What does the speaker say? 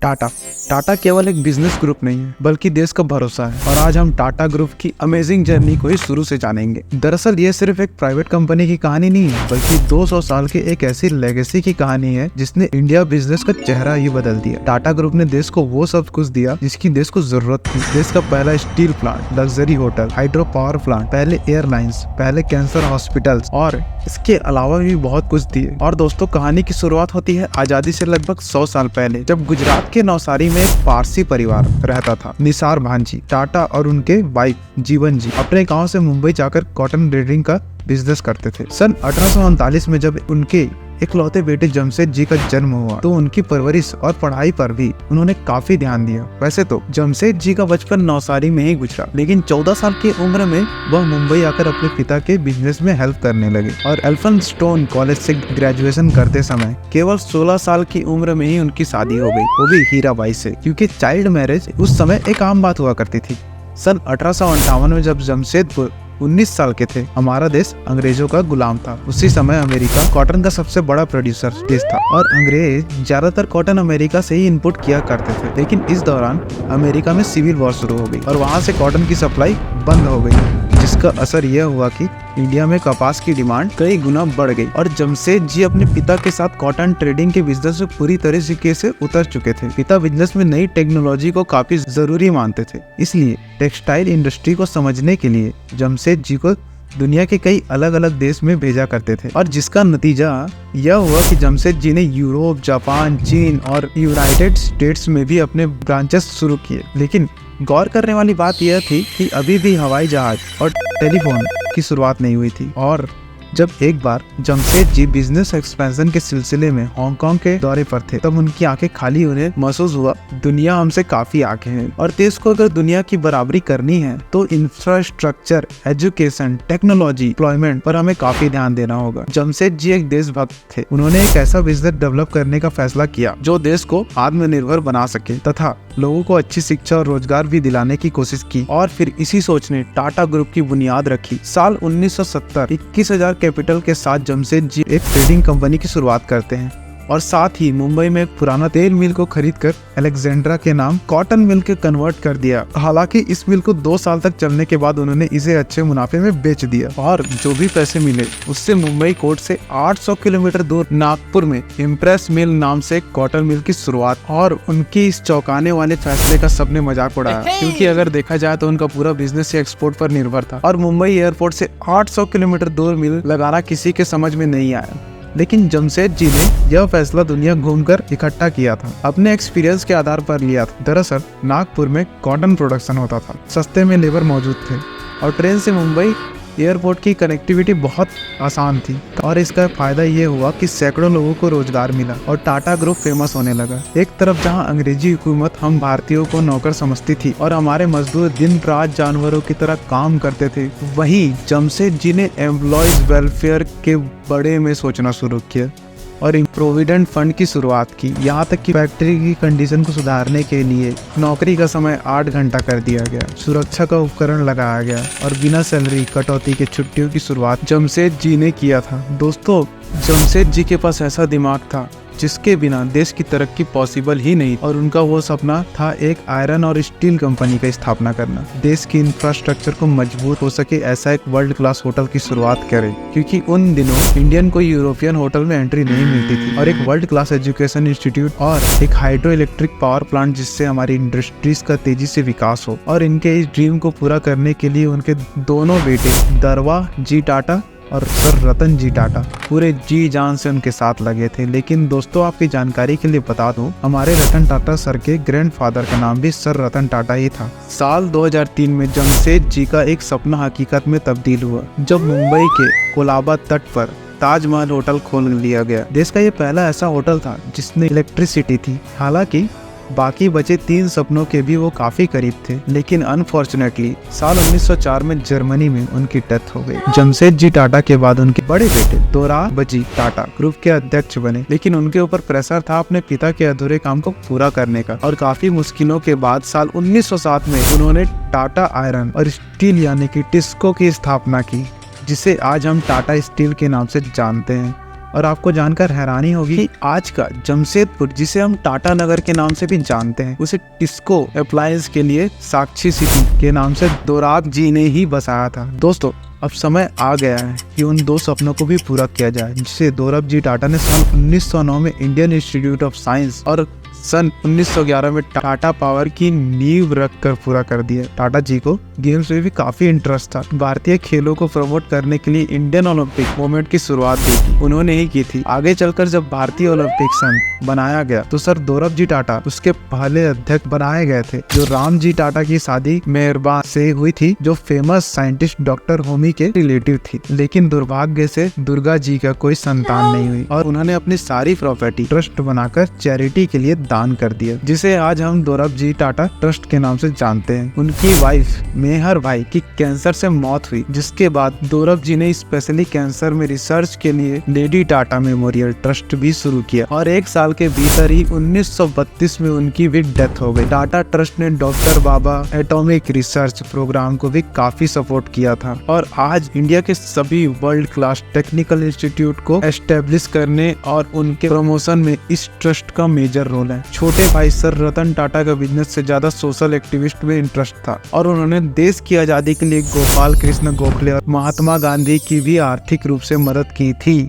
टाटा टाटा केवल एक business group नहीं है बल्कि देश का भरोसा है। और आज हम टाटा ग्रुप की अमेजिंग जर्नी को ही शुरू से जानेंगे। दरअसल ये सिर्फ एक प्राइवेट कंपनी की कहानी नहीं है बल्कि 200 साल की एक ऐसी लेगेसी की कहानी है जिसने इंडिया बिजनेस का चेहरा ही बदल दिया। टाटा ग्रुप ने देश को वो सब कुछ दिया जिसकी देश को जरूरत थी। देश का पहला steel plant, luxury hotel, hydro power plant, पहले एयरलाइंस, पहले कैंसर हॉस्पिटल्स और इसके अलावा भी बहुत कुछ दिए। और दोस्तों, कहानी की शुरुआत होती है आजादी से लगभग 100 साल पहले, जब गुजरात के नवसारी में एक पारसी परिवार रहता था। निसार भांजी टाटा और उनके वाइफ जीवन जी अपने गांव से मुंबई जाकर कॉटन ट्रेडिंग का बिजनेस करते थे। सन 1839 में जब उनके इकलौते बेटे जमशेद जी का जन्म हुआ तो उनकी परवरिश और पढ़ाई पर भी उन्होंने काफी ध्यान दिया। वैसे तो जमशेद जी का बचपन नवसारी में ही गुजरा, लेकिन 14 साल की उम्र में वह मुंबई आकर अपने पिता के बिजनेस में हेल्प करने लगे। और एल्फिंस्टोन कॉलेज से ग्रेजुएशन करते समय केवल 16 साल की उम्र में ही उनकी शादी हो गई, वो भी हीराबाई से, क्योंकि चाइल्ड मैरिज उस समय एक आम बात हुआ करती थी। सन 1858 में जब जमशेदपुर 19 साल के थे, हमारा देश अंग्रेजों का गुलाम था। उसी समय अमेरिका कॉटन का सबसे बड़ा प्रोड्यूसर देश था और अंग्रेज ज्यादातर कॉटन अमेरिका से ही इंपोर्ट किया करते थे। लेकिन इस दौरान अमेरिका में सिविल वॉर शुरू हो गई और वहां से कॉटन की सप्लाई बंद हो गई, जिसका असर यह हुआ कि इंडिया में कपास की डिमांड कई गुना बढ़ गई। और जमशेद जी अपने पिता के साथ कॉटन ट्रेडिंग के बिजनेस में पूरी तरीके से उतर चुके थे। पिता बिजनेस में नई टेक्नोलॉजी को काफी जरूरी मानते थे, इसलिए टेक्सटाइल इंडस्ट्री को समझने के लिए जमशेद जी को दुनिया के कई अलग अलग देश में भेजा करते थे। और जिसका नतीजा यह हुआ कि जमशेद जी ने यूरोप, जापान, चीन और यूनाइटेड स्टेट्स में भी अपने ब्रांचेस शुरू किए। लेकिन गौर करने वाली बात यह थी कि अभी भी हवाई जहाज और टेलीफोन की शुरुआत नहीं हुई थी। और जब एक बार जमशेद जी बिजनेस एक्सपेंशन के सिलसिले में हांगकांग के दौरे पर थे, तब उनकी आंखें खाली होने महसूस हुआ। दुनिया हमसे काफी आगे है और देश को अगर दुनिया की बराबरी करनी है तो इंफ्रास्ट्रक्चर, एजुकेशन, टेक्नोलॉजी, एम्प्लॉयमेंट पर हमें काफी ध्यान देना होगा। जमशेद जी एक देशभक्त थे। उन्होंने एक ऐसा बिजनेस डेवलप करने का फैसला किया जो देश को आत्मनिर्भर बना सके तथा लोगों को अच्छी शिक्षा और रोजगार भी दिलाने की कोशिश की। और फिर इसी सोच ने टाटा ग्रुप की बुनियाद रखी। साल 1970 21,000 कैपिटल के साथ जमशेद जी एक ट्रेडिंग कंपनी की शुरुआत करते हैं और साथ ही मुंबई में एक पुराना तेल मिल को खरीदकर अलेक्जेंड्रा के नाम कॉटन मिल के कन्वर्ट कर दिया। हालांकि इस मिल को 2 साल तक चलने के बाद उन्होंने इसे अच्छे मुनाफे में बेच दिया और जो भी पैसे मिले उससे मुंबई कोर्ट से 800 किलोमीटर दूर नागपुर में इम्प्रेस मिल नाम से एक कॉटन मिल की शुरुआत। और उनकी इस चौंकाने वाले फैसले का सबने मजाक उड़ाया, क्योंकि अगर देखा जाए तो उनका पूरा बिजनेस एक्सपोर्ट पर निर्भर था और मुंबई एयरपोर्ट से 800 किलोमीटर दूर मिल लगाना किसी के समझ में नहीं आया। लेकिन जमशेद जी ने यह फैसला दुनिया घूमकर इकट्ठा किया था, अपने एक्सपीरियंस के आधार पर लिया था। दरअसल नागपुर में कॉटन प्रोडक्शन होता था, सस्ते में लेबर मौजूद थे और ट्रेन से मुंबई एयरपोर्ट की कनेक्टिविटी बहुत आसान थी। और इसका फायदा ये हुआ कि सैकड़ों लोगों को रोजगार मिला और टाटा ग्रुप फेमस होने लगा। एक तरफ जहां अंग्रेजी हुकूमत हम भारतीयों को नौकर समझती थी और हमारे मजदूर दिन रात जानवरों की तरह काम करते थे, वहीं जमशेद जी ने एम्प्लॉयज वेलफेयर के बड़े में सोचना शुरू किया और प्रोविडेंट फंड की शुरुआत की। यहाँ तक कि फैक्ट्री की कंडीशन को सुधारने के लिए नौकरी का समय 8 घंटा कर दिया गया, सुरक्षा का उपकरण लगाया गया और बिना सैलरी कटौती के छुट्टियों की शुरुआत जमशेद जी ने किया था। दोस्तों, जमशेद जी के पास ऐसा दिमाग था जिसके बिना देश की तरक्की पॉसिबल ही नहीं, और उनका वो सपना था एक आयरन और स्टील कंपनी का स्थापना करना। देश की इंफ्रास्ट्रक्चर को मजबूत हो सके ऐसा एक वर्ल्ड क्लास होटल की शुरुआत करें, क्योंकि उन दिनों इंडियन को यूरोपियन होटल में एंट्री नहीं मिलती थी। और एक वर्ल्ड क्लास एजुकेशन इंस्टीट्यूट और एक हाइड्रो इलेक्ट्रिक पावर प्लांट जिससे हमारी इंडस्ट्रीज का तेजी से विकास हो। और इनके इस ड्रीम को पूरा करने के लिए उनके दोनों बेटे दरवा जी टाटा और सर रतन जी टाटा पूरे जी जान से उनके साथ लगे थे। लेकिन दोस्तों, आपकी जानकारी के लिए बता दूं, हमारे रतन टाटा सर के ग्रैंडफादर का नाम भी सर रतन टाटा ही था। साल 2003 में जमशेद जी का एक सपना हकीकत में तब्दील हुआ जब मुंबई के कोलाबा तट पर ताजमहल होटल खोल लिया गया। देश का ये पहला ऐसा होटल था जिसने इलेक्ट्रिसिटी थी। हालांकि बाकी बचे 3 सपनों के भी वो काफी करीब थे, लेकिन अनफॉर्चुनेटली साल 1904 में जर्मनी में उनकी डेथ हो गई। जमशेद जी टाटा के बाद उनके बड़े बेटे दोराबजी टाटा ग्रुप के अध्यक्ष बने, लेकिन उनके ऊपर प्रेशर था अपने पिता के अधूरे काम को पूरा करने का। और काफी मुश्किलों के बाद साल 1907 में उन्होंने टाटा आयरन और स्टील यानी कि टिस्को की स्थापना की, जिसे आज हम टाटा स्टील के नाम से जानते हैं। और आपको जानकर हैरानी होगी कि आज का जमशेदपुर, जिसे हम टाटा नगर के नाम से भी जानते हैं, उसे टिस्को अप्लायंस के लिए साक्षी सिटी के नाम से दोराब जी ने ही बसाया था। दोस्तों, अब समय आ गया है कि उन दो सपनों को भी पूरा किया जाए जिसे दोराब जी टाटा ने सन 1909 में इंडियन इंस्टीट्यूट ऑफ साइंस और सन 1911 में टाटा पावर की नींव रखकर पूरा कर दिया। टाटा जी को गेम्स में भी काफी इंटरेस्ट था। भारतीय खेलों को प्रमोट करने के लिए इंडियन ओलंपिक मूवमेंट की शुरुआत भी उन्होंने ही की थी। आगे चलकर जब भारतीय ओलंपिक संघ बनाया गया तो सर दोराब जी टाटा उसके पहले अध्यक्ष बनाए गए थे। जो राम जी टाटा की शादी मेहरबान से हुई थी, जो फेमस साइंटिस्ट डॉक्टर होमी के रिलेटिव थी, लेकिन दुर्भाग्य से दुर्गा जी का कोई संतान नहीं हुई और उन्होंने अपनी सारी प्रॉपर्टी ट्रस्ट बनाकर चैरिटी के लिए दान कर दिया, जिसे आज हम दोराब जी टाटा ट्रस्ट के नाम से जानते हैं। उनकी वाइफ मेहर भाई की कैंसर से मौत हुई, जिसके बाद दोराब जी ने स्पेशली कैंसर में रिसर्च के लिए लेडी टाटा मेमोरियल ट्रस्ट भी शुरू किया और एक साल के भीतर ही 1932 में उनकी भी डेथ हो गई। टाटा ट्रस्ट ने डॉक्टर बाबा एटॉमिक रिसर्च प्रोग्राम को भी काफी सपोर्ट किया था और आज इंडिया के सभी वर्ल्ड क्लास टेक्निकल इंस्टीट्यूट को एस्टेब्लिश करने और उनके प्रमोशन में इस ट्रस्ट का मेजर रोल है। छोटे भाई सर रतन टाटा का बिजनेस से ज्यादा सोशल एक्टिविस्ट में इंटरेस्ट था और उन्होंने देश की आजादी के लिए गोपाल कृष्ण गोखले और महात्मा गांधी की भी आर्थिक रूप से मदद की थी।